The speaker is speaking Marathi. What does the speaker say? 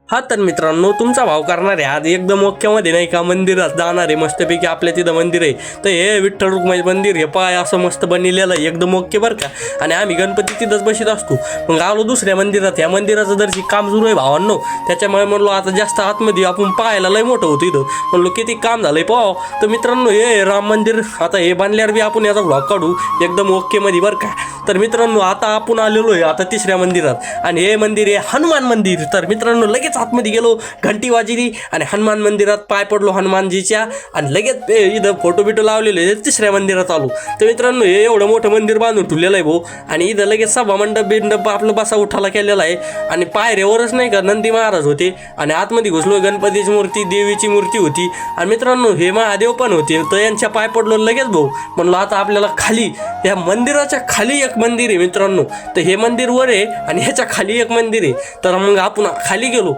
हा तर मित्रांनो, तुमचा भाव करणार आहे आज एकदम ओक्यामध्ये नाही का मंदिरात जाणार आहे मस्तपैकी. आपल्या तिथं मंदिर आहे तर हे विठ्ठल रुक्माई मंदिर हे पाय असं मस्त बनलेलं आहे एकदम ओके बरं का. आणि आम्ही गणपती तिथंच बसत असतो. मग आलो दुसऱ्या मंदिरात, ह्या मंदिराचं दर्शी काम सुरू आहे भावांनो. त्याच्यामुळे म्हणलो आता जास्त आतमध्ये आपण पाहायला लय मोठं होतं इथं. म्हणलो किती काम झालंय पाव. तर मित्रांनो हे राम मंदिर आता हे बांधल्यावर बी आपण याचा व्लॉग काढू एकदम ओके मध्ये बरं का. तर मित्रांनो आता आपण आलेलो आहे आता तिसऱ्या मंदिरात आणि हे मंदिर आहे हनुमान मंदिर. तर मित्रांनो लगेच आतमध्ये गेलो, घंटी वाजली आणि हनुमान मंदिरात पाय पडलो हनुमानजीच्या आणि लगेच इथं फोटो बिटो लावलेले तिसऱ्या मंदिरात आलो. तर मित्रांनो हे एवढं मोठं मंदिर बांधून ठेवलेलं आहे भाऊ. आणि इथं लगेच सभा मंडप बिंडप आपलं बसा उठाला केलेला आहे. आणि पायऱ्यावरच नाही का नंदी महाराज होते आणि आतमध्ये घुसलो गणपतीची मूर्ती देवीची मूर्ती होती. आणि मित्रांनो हे महादेव पण होते. तर यांच्या पाय पडलो लगेच भाऊ. म्हणलो आता आपल्याला खाली या मंदिराच्या खाली एक मंदिर आहे मित्रांनो. तर हे मंदिर वर आहे आणि ह्याच्या खाली एक मंदिर आहे. तर मग आपण खाली गेलो